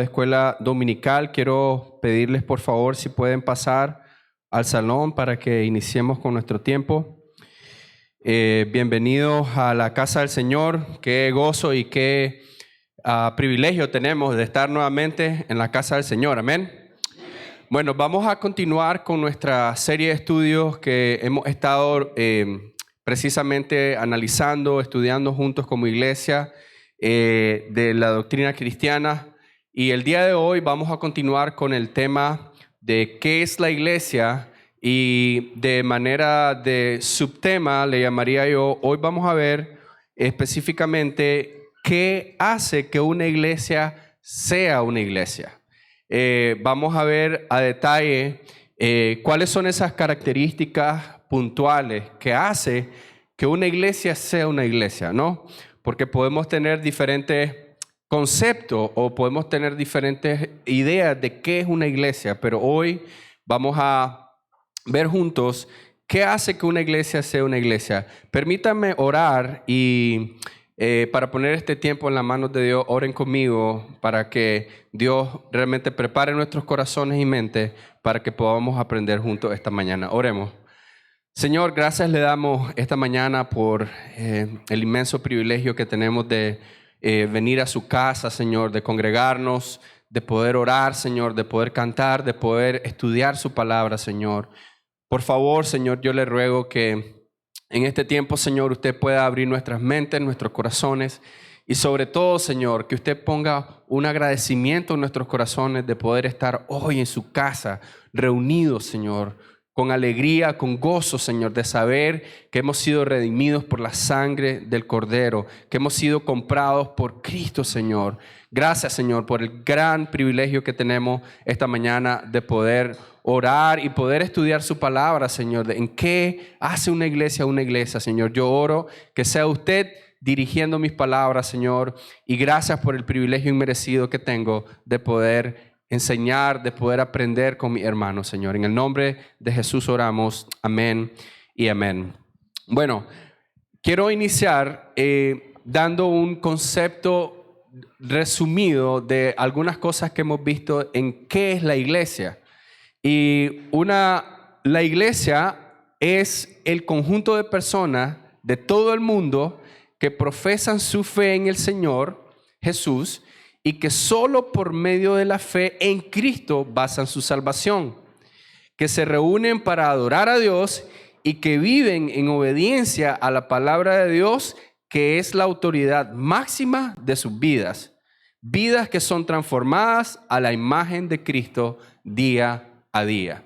de escuela dominical. Quiero pedirles por favor si pueden pasar al salón para que iniciemos con nuestro tiempo. Bienvenidos a la casa del Señor. Qué gozo y qué privilegio tenemos de estar nuevamente en la casa del Señor. Amén. Bueno, vamos a continuar con nuestra serie de estudios que hemos estado precisamente analizando, estudiando juntos como iglesia de la doctrina cristiana. Y el día de hoy vamos a continuar con el tema de qué es la iglesia, y de manera de subtema le llamaría yo, hoy vamos a ver específicamente qué hace que una iglesia sea una iglesia. Vamos a ver a detalle cuáles son esas características puntuales que hace que una iglesia sea una iglesia, ¿no? Porque podemos tener diferentes conceptos o podemos tener diferentes ideas de qué es una iglesia, pero hoy vamos a ver juntos qué hace que una iglesia sea una iglesia. Permítanme orar y para poner este tiempo en las manos de Dios, oren conmigo para que Dios realmente prepare nuestros corazones y mentes para que podamos aprender juntos esta mañana. Oremos. Señor, gracias le damos esta mañana por el inmenso privilegio que tenemos de venir a su casa, Señor, de congregarnos, de poder orar, Señor, de poder cantar, de poder estudiar su palabra, Señor. Por favor, Señor, yo le ruego que en este tiempo, Señor, usted pueda abrir nuestras mentes, nuestros corazones y sobre todo, Señor, que usted ponga un agradecimiento en nuestros corazones de poder estar hoy en su casa, reunidos, Señor, con alegría, con gozo, Señor, de saber que hemos sido redimidos por la sangre del Cordero, que hemos sido comprados por Cristo, Señor. Gracias, Señor, por el gran privilegio que tenemos esta mañana de poder orar y poder estudiar su palabra, Señor. ¿En qué hace una iglesia, Señor? Yo oro que sea usted dirigiendo mis palabras, Señor, y gracias por el privilegio inmerecido que tengo de poder enseñar, de poder aprender con mis hermanos, Señor. En el nombre de Jesús oramos. Amén y amén. Bueno, quiero iniciar dando un concepto resumido de algunas cosas que hemos visto en qué es la iglesia. Y la iglesia es el conjunto de personas de todo el mundo que profesan su fe en el Señor Jesús y que solo por medio de la fe en Cristo basan su salvación, que se reúnen para adorar a Dios y que viven en obediencia a la palabra de Dios, que es la autoridad máxima de sus vidas, vidas que son transformadas a la imagen de Cristo día a día.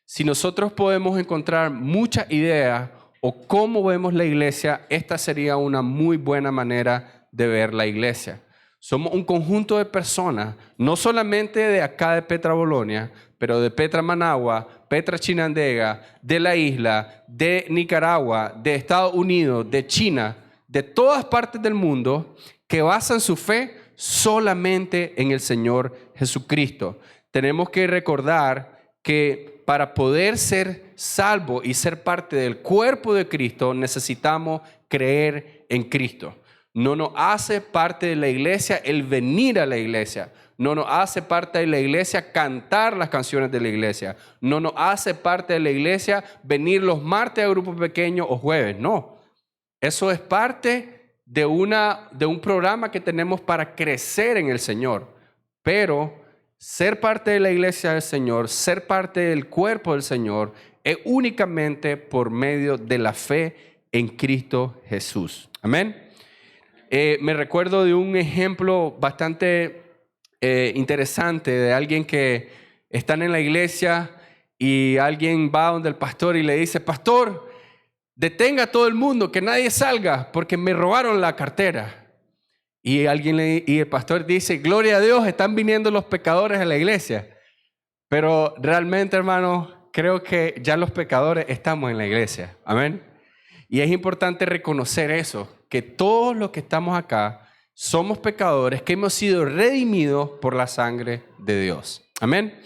Si nosotros podemos encontrar muchas ideas o cómo vemos la iglesia, esta sería una muy buena manera de ver la iglesia. Somos un conjunto de personas, no solamente de acá de Petra Bolonia, pero de Petra Managua, Petra Chinandega, de la isla, de Nicaragua, de Estados Unidos, de China, de todas partes del mundo, que basan su fe solamente en el Señor Jesucristo. Tenemos que recordar que para poder ser salvo y ser parte del cuerpo de Cristo, necesitamos creer en Cristo. No nos hace parte de la iglesia el venir a la iglesia. No nos hace parte de la iglesia cantar las canciones de la iglesia. No nos hace parte de la iglesia venir los martes a grupos pequeños o jueves. No. Eso es parte de un programa que tenemos para crecer en el Señor. Pero ser parte de la iglesia del Señor, ser parte del cuerpo del Señor, es únicamente por medio de la fe en Cristo Jesús. Amén. Me recuerdo de un ejemplo bastante interesante de alguien que están en la iglesia y alguien va donde el pastor y le dice: pastor, detenga a todo el mundo, que nadie salga porque me robaron la cartera. Y el pastor dice: gloria a Dios, están viniendo los pecadores a la iglesia. Pero realmente, hermanos, creo que ya los pecadores estamos en la iglesia. Amén. Y es importante reconocer eso, que todos los que estamos acá somos pecadores que hemos sido redimidos por la sangre de Dios. Amén.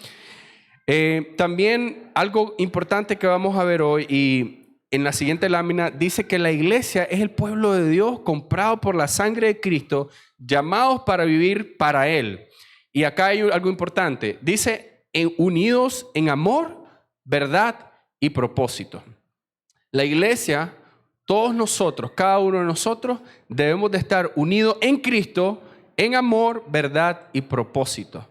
También algo importante que vamos a ver hoy, y en la siguiente lámina dice que la iglesia es el pueblo de Dios comprado por la sangre de Cristo, llamados para vivir para Él. Y acá hay algo importante. Dice, unidos en amor, verdad y propósito. La iglesia, todos nosotros, cada uno de nosotros, debemos de estar unidos en Cristo, en amor, verdad y propósito.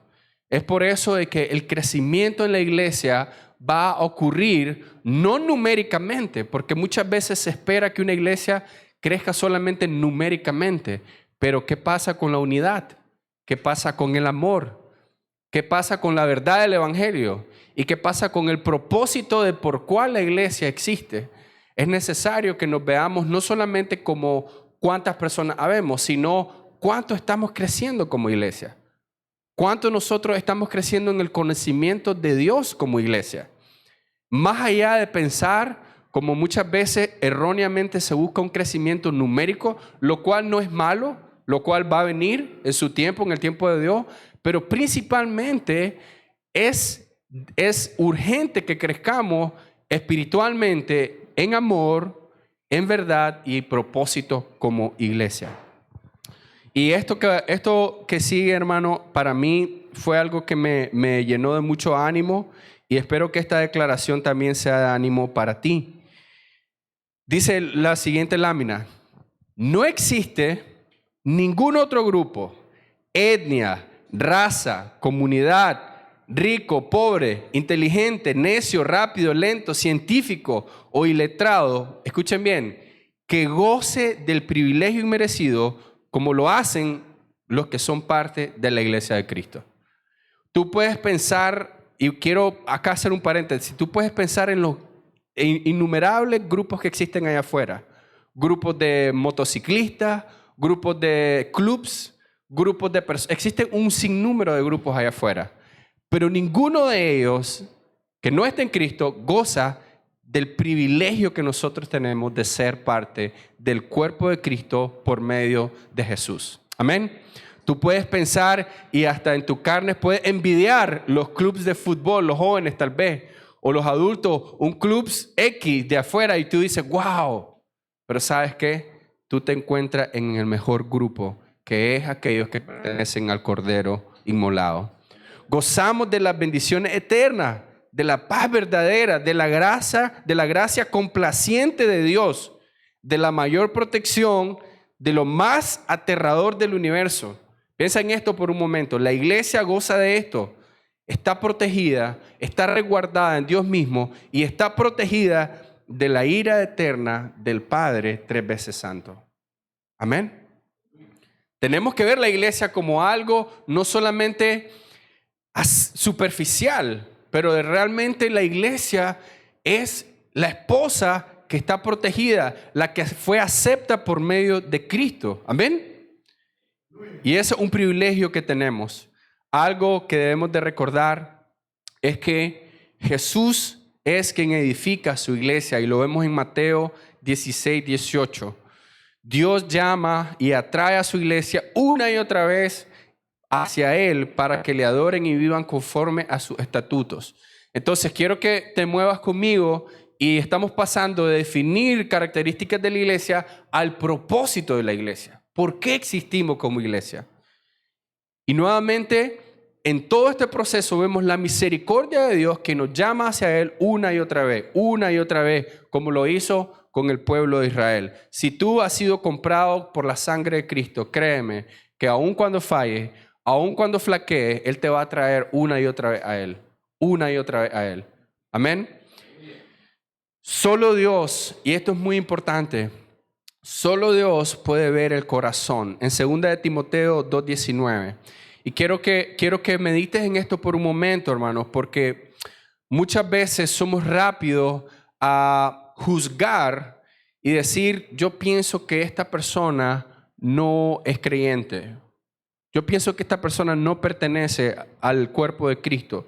Es por eso de que el crecimiento en la iglesia va a ocurrir no numéricamente, porque muchas veces se espera que una iglesia crezca solamente numéricamente. Pero ¿qué pasa con la unidad? ¿Qué pasa con el amor? ¿Qué pasa con la verdad del evangelio? ¿Y qué pasa con el propósito de por cuál la iglesia existe? Es necesario que nos veamos no solamente como cuántas personas habemos, sino cuánto estamos creciendo como iglesia. ¿Cuánto nosotros estamos creciendo en el conocimiento de Dios como iglesia? Más allá de pensar, como muchas veces erróneamente se busca un crecimiento numérico, lo cual no es malo, lo cual va a venir en su tiempo, en el tiempo de Dios, pero principalmente es urgente que crezcamos espiritualmente en amor, en verdad y propósito como iglesia. Y esto que sigue, hermano, para mí fue algo que me llenó de mucho ánimo y espero que esta declaración también sea de ánimo para ti. Dice la siguiente lámina: no existe ningún otro grupo, etnia, raza, comunidad, rico, pobre, inteligente, necio, rápido, lento, científico o iletrado, escuchen bien, que goce del privilegio inmerecido como lo hacen los que son parte de la iglesia de Cristo. Tú puedes pensar, y quiero acá hacer un paréntesis, tú puedes pensar en los innumerables grupos que existen allá afuera. Grupos de motociclistas, grupos de clubs, grupos de personas. Existen un sinnúmero de grupos allá afuera. Pero ninguno de ellos, que no está en Cristo, goza del privilegio que nosotros tenemos de ser parte del cuerpo de Cristo por medio de Jesús. Amén. Tú puedes pensar y hasta en tu carne puedes envidiar los clubes de fútbol, los jóvenes tal vez, o los adultos, un club X de afuera y tú dices, wow. Pero ¿sabes qué? Tú te encuentras en el mejor grupo, que es aquellos que pertenecen al Cordero inmolado. Gozamos de las bendiciones eternas, de la paz verdadera, de la gracia complaciente de Dios, de la mayor protección, de lo más aterrador del universo. Piensa en esto por un momento. La iglesia goza de esto. Está protegida, está resguardada en Dios mismo y está protegida de la ira eterna del Padre 3 veces santo. Amén. Tenemos que ver la iglesia como algo no solamente superficial, pero realmente la iglesia es la esposa que está protegida, la que fue acepta por medio de Cristo. Amén. Y ese es un privilegio que tenemos. Algo que debemos de recordar es que Jesús es quien edifica su iglesia y lo vemos en Mateo 16, 18. Dios llama y atrae a su iglesia una y otra vez hacia Él para que le adoren y vivan conforme a sus estatutos. Entonces quiero que te muevas conmigo y estamos pasando de definir características de la iglesia al propósito de la iglesia. ¿Por qué existimos como iglesia? Y nuevamente, en todo este proceso vemos la misericordia de Dios que nos llama hacia Él una y otra vez, como lo hizo con el pueblo de Israel. Si tú has sido comprado por la sangre de Cristo, créeme que aun cuando falles, aun cuando flaquees, Él te va a traer una y otra vez a Él. Una y otra vez a Él. Amén. Solo Dios, y esto es muy importante, solo Dios puede ver el corazón. En 2 de Timoteo 2:19. Y quiero que medites en esto por un momento, hermanos, porque muchas veces somos rápidos a juzgar y decir, yo pienso que esta persona no es creyente. Yo pienso que esta persona no pertenece al cuerpo de Cristo.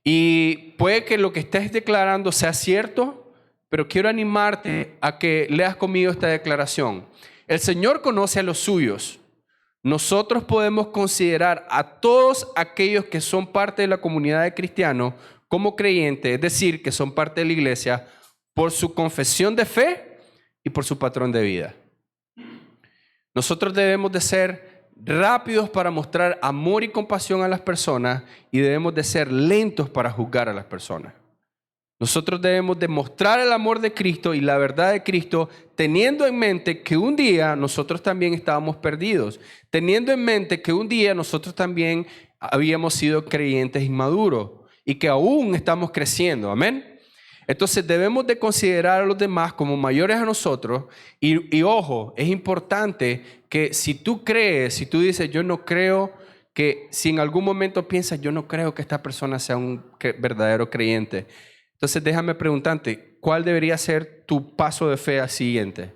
Y puede que lo que estés declarando sea cierto, pero quiero animarte a que leas conmigo esta declaración. El Señor conoce a los suyos. Nosotros podemos considerar a todos aquellos que son parte de la comunidad de cristianos como creyentes, es decir, que son parte de la iglesia, por su confesión de fe y por su patrón de vida. Nosotros debemos de ser rápidos para mostrar amor y compasión a las personas y debemos de ser lentos para juzgar a las personas. Nosotros debemos demostrar el amor de Cristo y la verdad de Cristo, teniendo en mente que un día nosotros también estábamos perdidos, teniendo en mente que un día nosotros también habíamos sido creyentes inmaduros y que aún estamos creciendo. Amén. Entonces debemos de considerar a los demás como mayores a nosotros y ojo, es importante que si tú crees, si tú dices yo no creo, que si en algún momento piensas yo no creo que esta persona sea un verdadero creyente, entonces déjame preguntarte, ¿cuál debería ser tu paso de fe siguiente?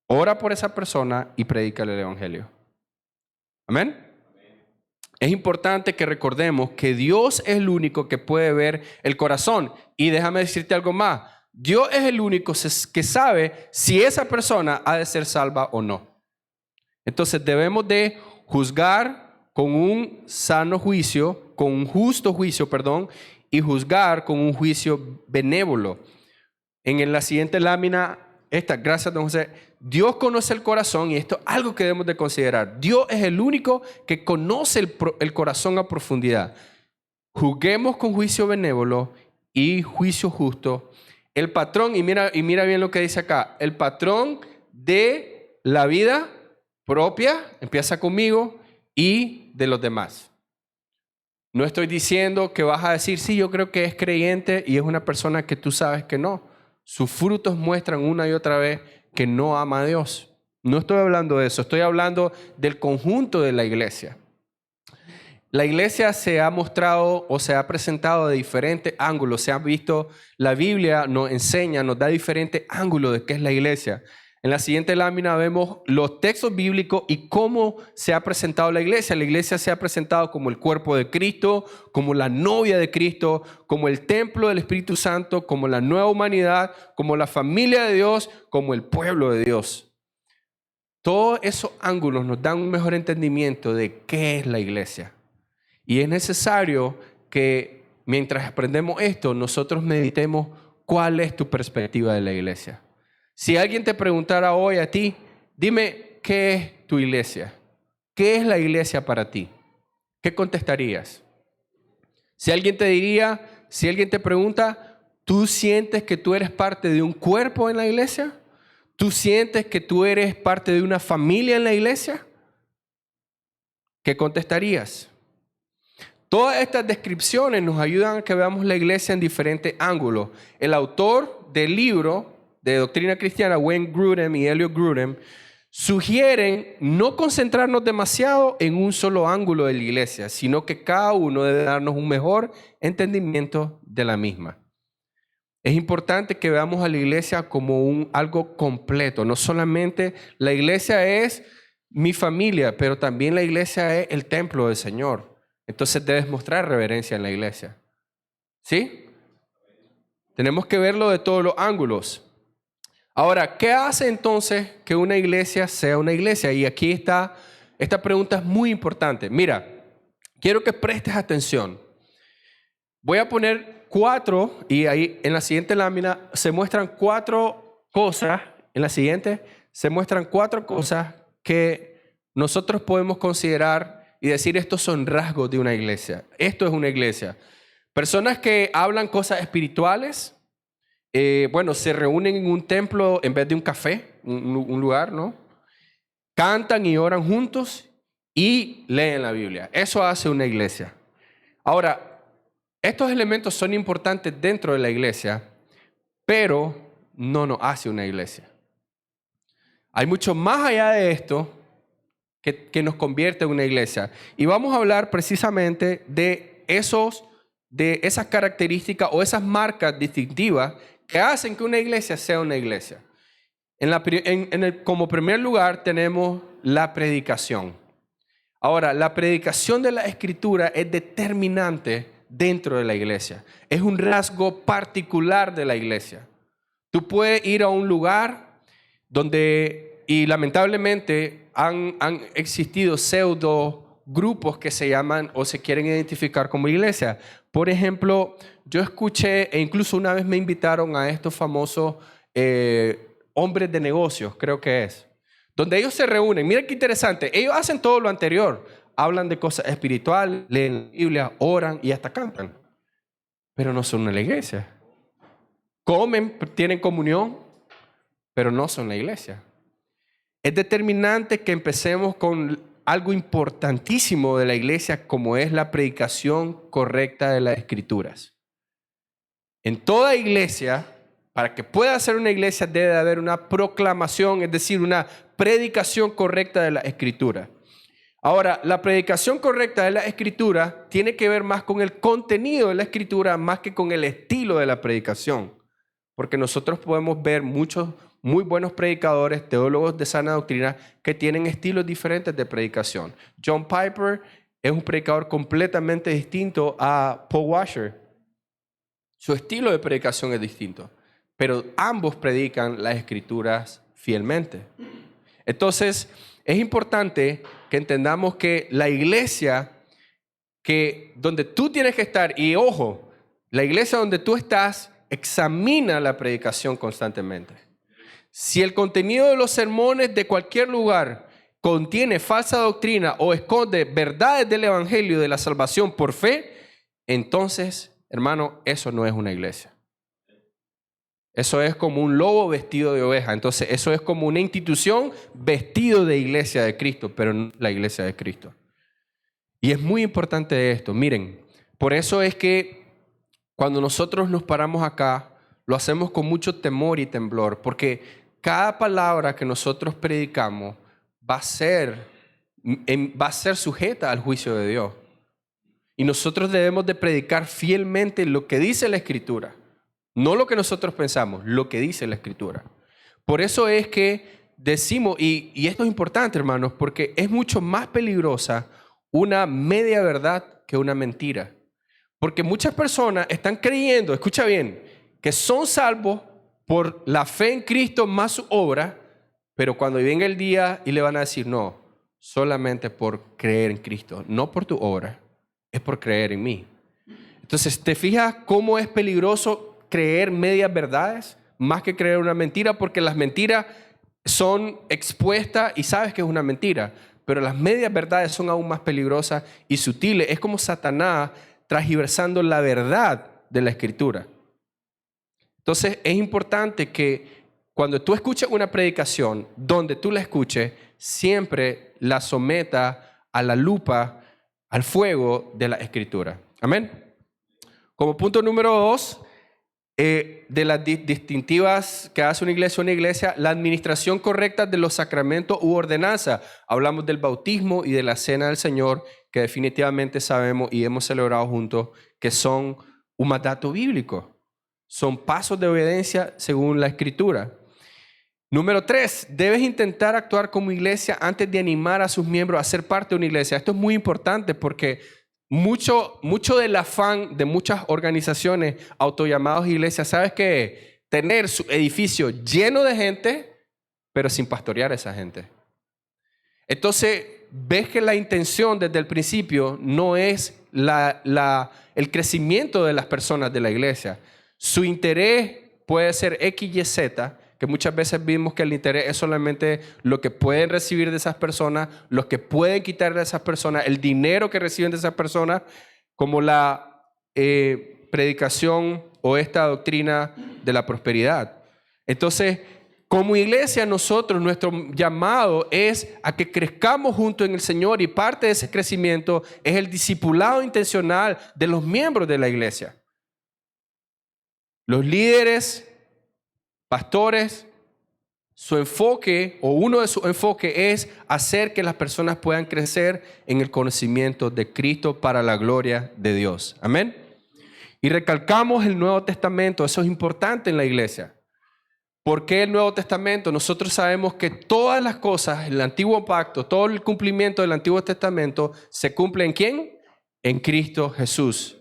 Ora por esa persona y predícale el evangelio. Amén. Es importante que recordemos que Dios es el único que puede ver el corazón. Y déjame decirte algo más. Dios es el único que sabe si esa persona ha de ser salva o no. Entonces debemos de juzgar con un sano juicio, con un justo juicio, y juzgar con un juicio benévolo. En la siguiente lámina, gracias don José, Dios conoce el corazón y esto es algo que debemos de considerar. Dios es el único que conoce el corazón a profundidad. Juzguemos con juicio benévolo y juicio justo. El patrón, y mira bien lo que dice acá, el patrón de la vida propia, empieza conmigo, y de los demás. No estoy diciendo que vas a decir, sí, yo creo que es creyente y es una persona que tú sabes que no. Sus frutos muestran una y otra vez que no ama a Dios. No estoy hablando de eso, estoy hablando del conjunto de la iglesia. La iglesia se ha mostrado o se ha presentado de diferentes ángulos. Se ha visto, la Biblia nos enseña, nos da diferentes ángulos de qué es la iglesia. En la siguiente lámina vemos los textos bíblicos y cómo se ha presentado la iglesia. La iglesia se ha presentado como el cuerpo de Cristo, como la novia de Cristo, como el templo del Espíritu Santo, como la nueva humanidad, como la familia de Dios, como el pueblo de Dios. Todos esos ángulos nos dan un mejor entendimiento de qué es la iglesia. Y es necesario que mientras aprendemos esto, nosotros meditemos cuál es tu perspectiva de la iglesia. Si alguien te preguntara hoy a ti, dime, ¿qué es tu iglesia? ¿Qué es la iglesia para ti? ¿Qué contestarías? Si alguien te pregunta, ¿tú sientes que tú eres parte de un cuerpo en la iglesia? ¿Tú sientes que tú eres parte de una familia en la iglesia? ¿Qué contestarías? Todas estas descripciones nos ayudan a que veamos la iglesia en diferentes ángulos. El autor del libro de Doctrina Cristiana, Wayne Grudem y Elliot Grudem, sugieren no concentrarnos demasiado en un solo ángulo de la iglesia, sino que cada uno debe darnos un mejor entendimiento de la misma. Es importante que veamos a la iglesia como algo completo. No solamente la iglesia es mi familia, pero también la iglesia es el templo del Señor. Entonces debes mostrar reverencia en la iglesia. ¿Sí? Tenemos que verlo de todos los ángulos. Ahora, ¿qué hace entonces que una iglesia sea una iglesia? Y aquí esta pregunta es muy importante. Mira, quiero que prestes atención. Voy a poner 4 y ahí en la siguiente lámina se muestran 4 cosas. En la siguiente se muestran 4 cosas que nosotros podemos considerar y decir estos son rasgos de una iglesia. Esto es una iglesia. Personas que hablan cosas espirituales. Se reúnen en un templo en vez de un café, un lugar, ¿no? Cantan y oran juntos y leen la Biblia. Eso hace una iglesia. Ahora, estos elementos son importantes dentro de la iglesia, pero no nos hace una iglesia. Hay mucho más allá de esto que nos convierte en una iglesia. Y vamos a hablar precisamente de esas características o esas marcas distintivas que hacen que una iglesia sea una iglesia. Como primer lugar tenemos la predicación. Ahora, la predicación de la Escritura es determinante dentro de la iglesia. Es un rasgo particular de la iglesia. Tú puedes ir a un lugar donde, y lamentablemente han existido pseudo grupos que se llaman o se quieren identificar como iglesia. Por ejemplo, yo escuché, e incluso una vez me invitaron a estos famosos hombres de negocios, creo que es, donde ellos se reúnen. Miren qué interesante, ellos hacen todo lo anterior. Hablan de cosas espirituales, leen la Biblia, oran y hasta cantan. Pero no son la iglesia. Comen, tienen comunión, pero no son la iglesia. Es determinante que empecemos con algo importantísimo de la iglesia, como es la predicación correcta de las Escrituras. En toda iglesia, para que pueda ser una iglesia, debe haber una proclamación, es decir, una predicación correcta de las Escrituras. Ahora, la predicación correcta de la Escritura tiene que ver más con el contenido de la Escritura más que con el estilo de la predicación. Porque nosotros podemos ver muchos muy buenos predicadores, teólogos de sana doctrina, que tienen estilos diferentes de predicación. John Piper es un predicador completamente distinto a Paul Washer. Su estilo de predicación es distinto, pero ambos predican las Escrituras fielmente. Entonces, es importante que entendamos que la iglesia donde tú tienes que estar, y ojo, la iglesia donde tú estás examina la predicación constantemente. Si el contenido de los sermones de cualquier lugar contiene falsa doctrina o esconde verdades del evangelio de la salvación por fe, entonces, hermano, eso no es una iglesia. Eso es como un lobo vestido de oveja. Entonces, eso es como una institución vestido de iglesia de Cristo, pero no la iglesia de Cristo. Y es muy importante esto. Miren, por eso es que cuando nosotros nos paramos acá, lo hacemos con mucho temor y temblor, porque cada palabra que nosotros predicamos va a ser sujeta al juicio de Dios. Y nosotros debemos de predicar fielmente lo que dice la Escritura. No lo que nosotros pensamos, lo que dice la Escritura. Por eso es que decimos, y esto es importante, hermanos, porque es mucho más peligrosa una media verdad que una mentira. Porque muchas personas están creyendo, escucha bien, que son salvos por la fe en Cristo más su obra, pero cuando venga el día y le van a decir, no, solamente por creer en Cristo, no por tu obra, es por creer en mí. Entonces, ¿te fijas cómo es peligroso creer medias verdades más que creer una mentira? Porque las mentiras son expuestas y sabes que es una mentira, pero las medias verdades son aún más peligrosas y sutiles. Es como Satanás transgiversando la verdad de la Escritura. Entonces, es importante que cuando tú escuches una predicación, donde tú la escuches, siempre la someta a la lupa, al fuego de la Escritura. Amén. Como punto número 2, de las distintivas que hace una iglesia, la administración correcta de los sacramentos u ordenanza. Hablamos del bautismo y de la cena del Señor, que definitivamente sabemos y hemos celebrado juntos que son un mandato bíblico. Son pasos de obediencia según la Escritura. Número 3, debes intentar actuar como iglesia antes de animar a sus miembros a ser parte de una iglesia. Esto es muy importante porque mucho del afán de muchas organizaciones autollamadas iglesias, ¿sabes qué? Tener su edificio lleno de gente, pero sin pastorear a esa gente. Entonces, ves que la intención desde el principio no es el crecimiento de las personas de la iglesia. Su interés puede ser X, Y, Z, que muchas veces vimos que el interés es solamente lo que pueden recibir de esas personas, los que pueden quitar de esas personas, el dinero que reciben de esas personas, como la predicación o esta doctrina de la prosperidad. Entonces, como iglesia, nosotros, nuestro llamado es a que crezcamos juntos en el Señor, y parte de ese crecimiento es el discipulado intencional de los miembros de la iglesia. Los líderes, pastores, su enfoque o uno de sus enfoques es hacer que las personas puedan crecer en el conocimiento de Cristo para la gloria de Dios. Amén. Y recalcamos el Nuevo Testamento. Eso es importante en la iglesia. ¿Por qué el Nuevo Testamento? Nosotros sabemos que todas las cosas, el Antiguo Pacto, todo el cumplimiento del Antiguo Testamento se cumple ¿en quién? En Cristo Jesús.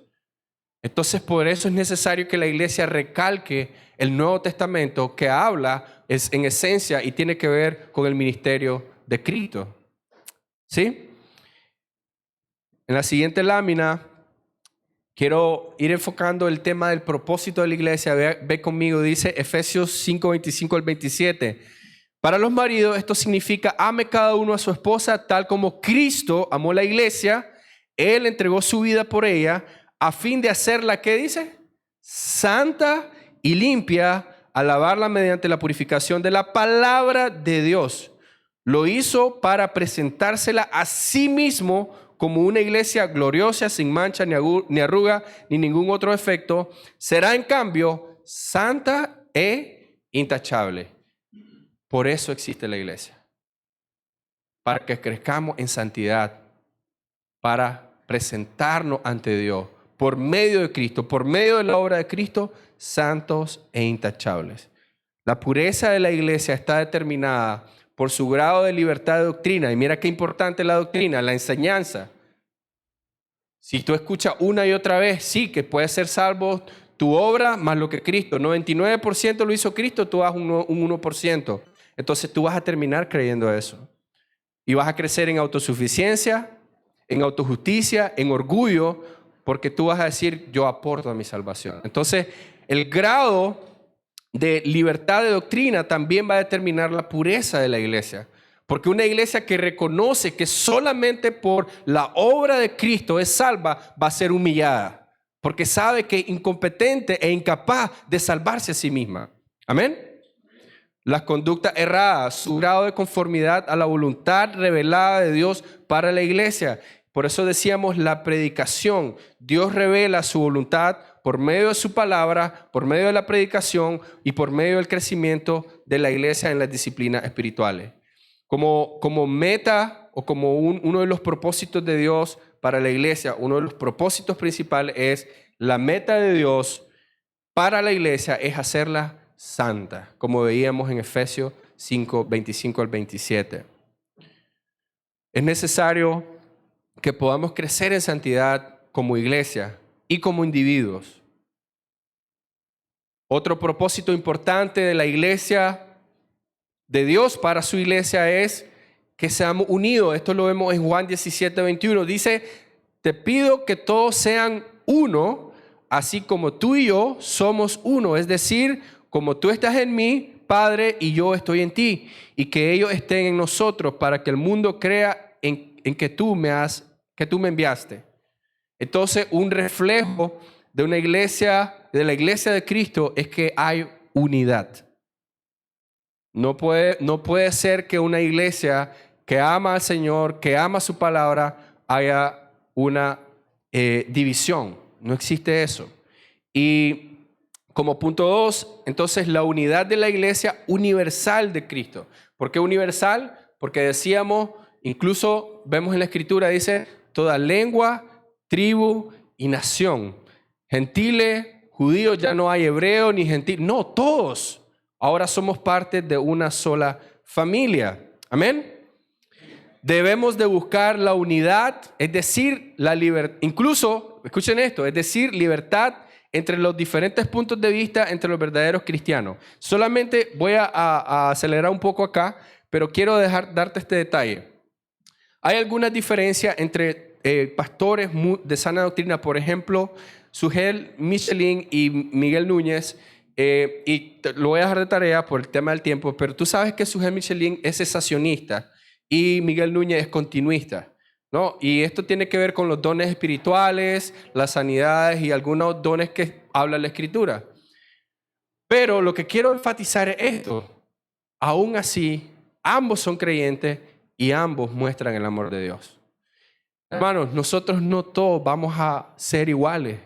Entonces, por eso es necesario que la iglesia recalque el Nuevo Testamento, que habla en esencia y tiene que ver con el ministerio de Cristo. ¿Sí? En la siguiente lámina quiero ir enfocando el tema del propósito de la iglesia. Ve conmigo, dice Efesios 5:25 al 27. Para los maridos esto significa ame cada uno a su esposa tal como Cristo amó la iglesia. Él entregó su vida por ella a fin de hacerla, ¿qué dice? Santa y limpia, al lavarla mediante la purificación de la palabra de Dios. Lo hizo para presentársela a sí mismo como una iglesia gloriosa, sin mancha, ni arruga, ni ningún otro defecto. Será en cambio santa e intachable. Por eso existe la iglesia. Para que crezcamos en santidad, para presentarnos ante Dios por medio de Cristo, por medio de la obra de Cristo, santos e intachables. La pureza de la iglesia está determinada por su grado de libertad de doctrina. Y mira qué importante es la doctrina, la enseñanza. Si tú escuchas una y otra vez, sí, que puedes ser salvo tu obra más lo que Cristo. 99% lo hizo Cristo, tú das un 1%. Entonces tú vas a terminar creyendo eso. Y vas a crecer en autosuficiencia, en autojusticia, en orgullo, porque tú vas a decir, yo aporto a mi salvación. Entonces, el grado de libertad de doctrina también va a determinar la pureza de la iglesia. Porque una iglesia que reconoce que solamente por la obra de Cristo es salva, va a ser humillada. Porque sabe que es incompetente e incapaz de salvarse a sí misma. Amén. Las conductas erradas, su grado de conformidad a la voluntad revelada de Dios para la iglesia. Por eso decíamos la predicación. Dios revela su voluntad por medio de su palabra, por medio de la predicación y por medio del crecimiento de la iglesia en las disciplinas espirituales. Como meta o como uno de los propósitos de Dios para la iglesia, uno de los propósitos principales es la meta de Dios para la iglesia es hacerla santa, como veíamos en Efesios 5, 25 al 27. Es necesario que podamos crecer en santidad como iglesia y como individuos. Otro propósito importante de la iglesia, de Dios para su iglesia, es que seamos unidos. Esto lo vemos en Juan 17, 21. Dice, te pido que todos sean uno, así como tú y yo somos uno. Es decir, como tú estás en mí, Padre, y yo estoy en ti, y que ellos estén en nosotros para que el mundo crea en que tú me enviaste. Entonces, un reflejo de una iglesia, de la iglesia de Cristo, es que hay unidad. No puede ser que una iglesia que ama al Señor, que ama su palabra, haya una división. No existe eso. Y como punto 2, entonces la unidad de la iglesia universal de Cristo. ¿Por qué universal? Porque decíamos, incluso vemos en la Escritura, dice, toda lengua, tribu y nación. Gentiles, judíos, ya no hay hebreo ni gentil. No, todos. Ahora somos parte de una sola familia. Amén. Debemos de buscar la unidad, es decir, la libertad. Incluso, escuchen esto, es decir, libertad entre los diferentes puntos de vista entre los verdaderos cristianos. Solamente voy a acelerar un poco acá, pero quiero darte este detalle. Hay algunas diferencias entre pastores de sana doctrina, por ejemplo, Sugel Michelin y Miguel Núñez, y lo voy a dejar de tarea por el tema del tiempo, pero tú sabes que Sugel Michelin es cesacionista y Miguel Núñez es continuista, ¿no? Y esto tiene que ver con los dones espirituales, las sanidades y algunos dones que habla la Escritura. Pero lo que quiero enfatizar es esto. Aún así, ambos son creyentes y ambos muestran el amor de Dios. Hermanos, nosotros no todos vamos a ser iguales.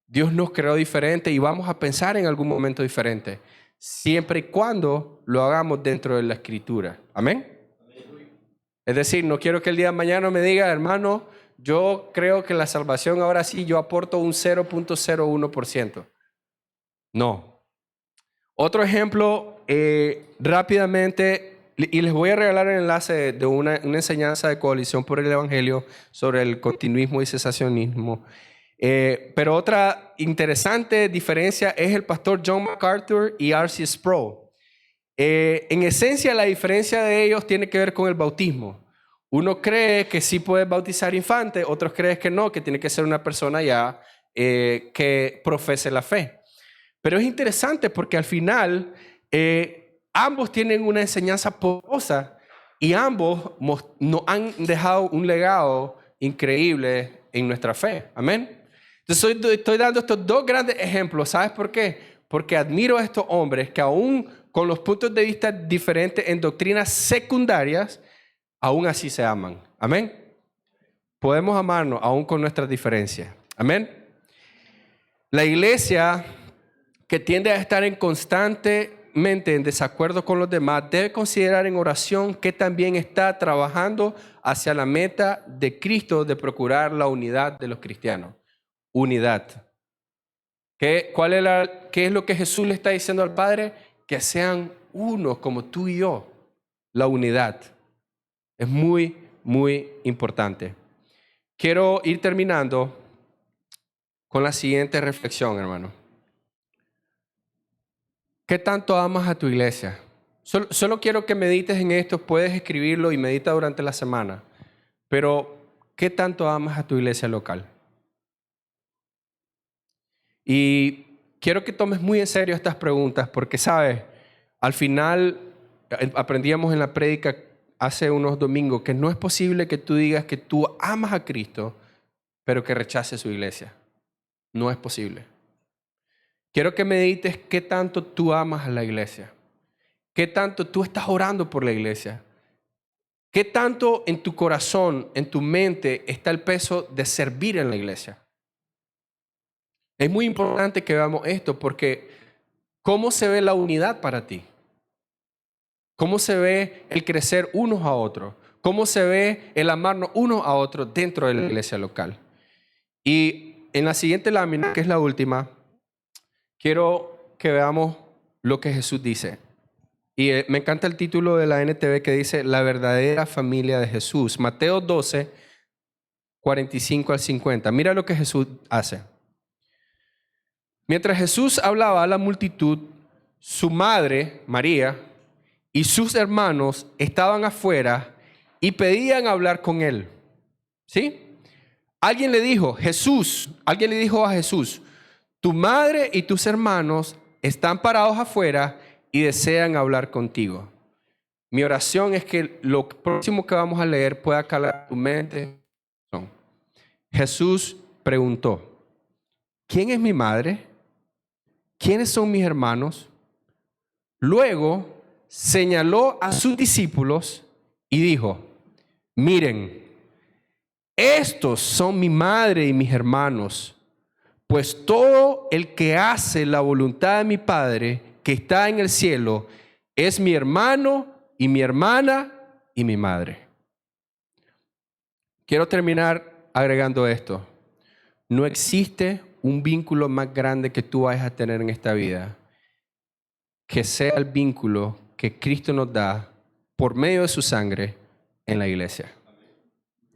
Dios nos creó diferente y vamos a pensar en algún momento diferente, siempre y cuando lo hagamos dentro de la Escritura. Amén. Es decir, no quiero que el día de mañana me diga, hermano, yo creo que la salvación ahora sí, yo aporto un 0.01%. No. Otro ejemplo, rápidamente, y les voy a regalar el enlace de una enseñanza de Coalición por el Evangelio sobre el continuismo y cesacionismo. Pero otra interesante diferencia es el pastor John MacArthur y R.C. Sproul. En esencia, la diferencia de ellos tiene que ver con el bautismo. Uno cree que sí puede bautizar infantes, otros creen que no, que tiene que ser una persona ya que profese la fe. Pero es interesante porque al final ambos tienen una enseñanza poderosa y ambos nos han dejado un legado increíble en nuestra fe. Amén. Entonces estoy dando estos dos grandes ejemplos. ¿Sabes por qué? Porque admiro a estos hombres que aún con los puntos de vista diferentes en doctrinas secundarias, aún así se aman. Amén. Podemos amarnos aún con nuestras diferencias. Amén. La iglesia que tiende a estar constantemente en desacuerdo con los demás debe considerar en oración que también está trabajando hacia la meta de Cristo de procurar la unidad de los cristianos. Unidad. ¿Qué es lo que Jesús le está diciendo al Padre? Que sean uno como tú y yo. La unidad. Es muy, muy importante. Quiero ir terminando con la siguiente reflexión, hermano. ¿Qué tanto amas a tu iglesia? Solo quiero que medites en esto. Puedes escribirlo y medita durante la semana. Pero, ¿qué tanto amas a tu iglesia local? Y quiero que tomes muy en serio estas preguntas porque, ¿sabes? Al final, aprendíamos en la prédica hace unos domingos que no es posible que tú digas que tú amas a Cristo, pero que rechaces su iglesia. No es posible. Quiero que medites qué tanto tú amas a la iglesia. Qué tanto tú estás orando por la iglesia. Qué tanto en tu corazón, en tu mente, está el peso de servir en la iglesia. Es muy importante que veamos esto porque ¿cómo se ve la unidad para ti? ¿Cómo se ve el crecer unos a otros? ¿Cómo se ve el amarnos unos a otros dentro de la iglesia local? Y en la siguiente lámina, que es la última, quiero que veamos lo que Jesús dice. Y me encanta el título de la NTV que dice La verdadera familia de Jesús. Mateo 12, 45 al 50. Mira lo que Jesús hace. Mientras Jesús hablaba a la multitud, su madre, María, y sus hermanos estaban afuera y pedían hablar con él. ¿Sí? Alguien le dijo a Jesús, tu madre y tus hermanos están parados afuera y desean hablar contigo. Mi oración es que lo próximo que vamos a leer pueda calar tu mente. Jesús preguntó, ¿quién es mi madre? ¿Quiénes son mis hermanos? Luego señaló a sus discípulos y dijo, miren, estos son mi madre y mis hermanos, pues todo el que hace la voluntad de mi Padre que está en el cielo es mi hermano y mi hermana y mi madre. Quiero terminar agregando esto. No existe un vínculo más grande que tú vayas a tener en esta vida que sea el vínculo que Cristo nos da por medio de su sangre en la iglesia.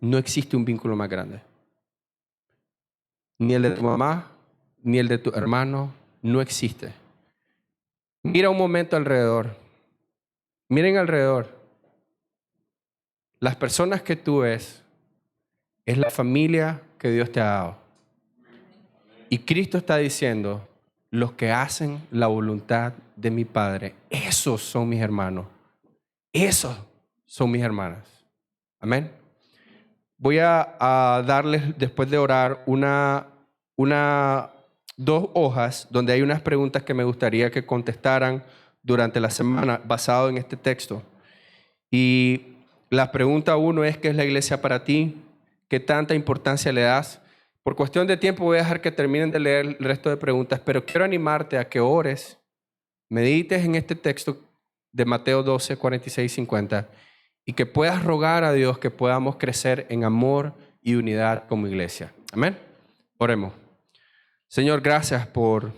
No existe un vínculo más grande. Ni el de tu mamá, ni el de tu hermano, no existe. Mira un momento alrededor. Miren alrededor. Las personas que tú ves es la familia que Dios te ha dado. Y Cristo está diciendo, los que hacen la voluntad de mi Padre, esos son mis hermanos. Esos son mis hermanas. Amén. Voy a darles, después de orar, dos hojas donde hay unas preguntas que me gustaría que contestaran durante la semana basado en este texto. Y la pregunta 1 es, ¿qué es la iglesia para ti? ¿Qué tanta importancia le das? Por cuestión de tiempo voy a dejar que terminen de leer el resto de preguntas, pero quiero animarte a que ores, medites en este texto de Mateo 12, 46 y 50 y que puedas rogar a Dios que podamos crecer en amor y unidad como iglesia. Amén. Oremos. Señor, gracias por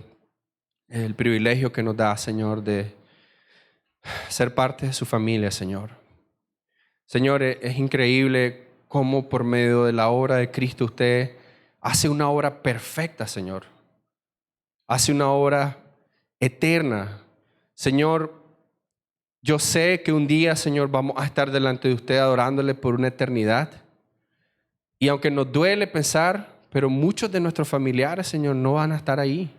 el privilegio que nos da, Señor, de ser parte de su familia, Señor. Señor, es increíble cómo por medio de la obra de Cristo usted hace una obra perfecta, Señor. Hace una obra eterna. Señor, yo sé que un día, Señor, vamos a estar delante de usted adorándole por una eternidad. Y aunque nos duele pensar, pero muchos de nuestros familiares, Señor, no van a estar ahí.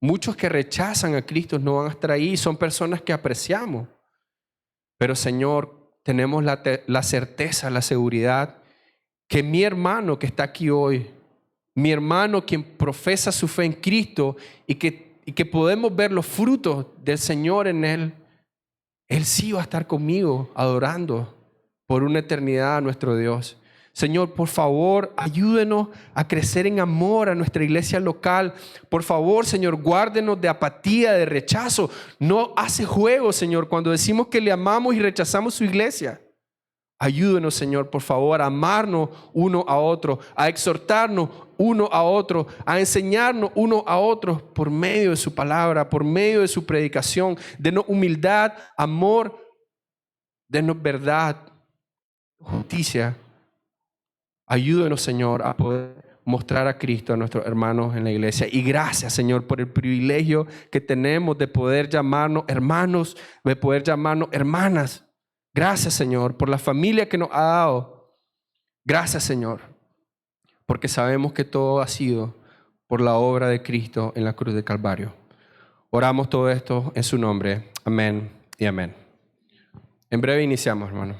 Muchos que rechazan a Cristo no van a estar ahí, son personas que apreciamos. Pero Señor, tenemos la certeza, la seguridad que mi hermano que está aquí hoy, mi hermano quien profesa su fe en Cristo y que podemos ver los frutos del Señor en él sí va a estar conmigo adorando por una eternidad a nuestro Dios. Señor, por favor, ayúdenos a crecer en amor a nuestra iglesia local. Por favor, Señor, guárdenos de apatía, de rechazo. No hace juego, Señor, cuando decimos que le amamos y rechazamos su iglesia. Ayúdenos, Señor, por favor, a amarnos uno a otro, a exhortarnos uno a otro, a enseñarnos uno a otro por medio de su palabra, por medio de su predicación. Denos humildad, amor, denos verdad, justicia. Ayúdenos, Señor, a poder mostrar a Cristo a nuestros hermanos en la iglesia. Y gracias, Señor, por el privilegio que tenemos de poder llamarnos hermanos, de poder llamarnos hermanas. Gracias, Señor, por la familia que nos ha dado. Gracias, Señor, porque sabemos que todo ha sido por la obra de Cristo en la cruz del Calvario. Oramos todo esto en su nombre. Amén y amén. En breve iniciamos, hermano.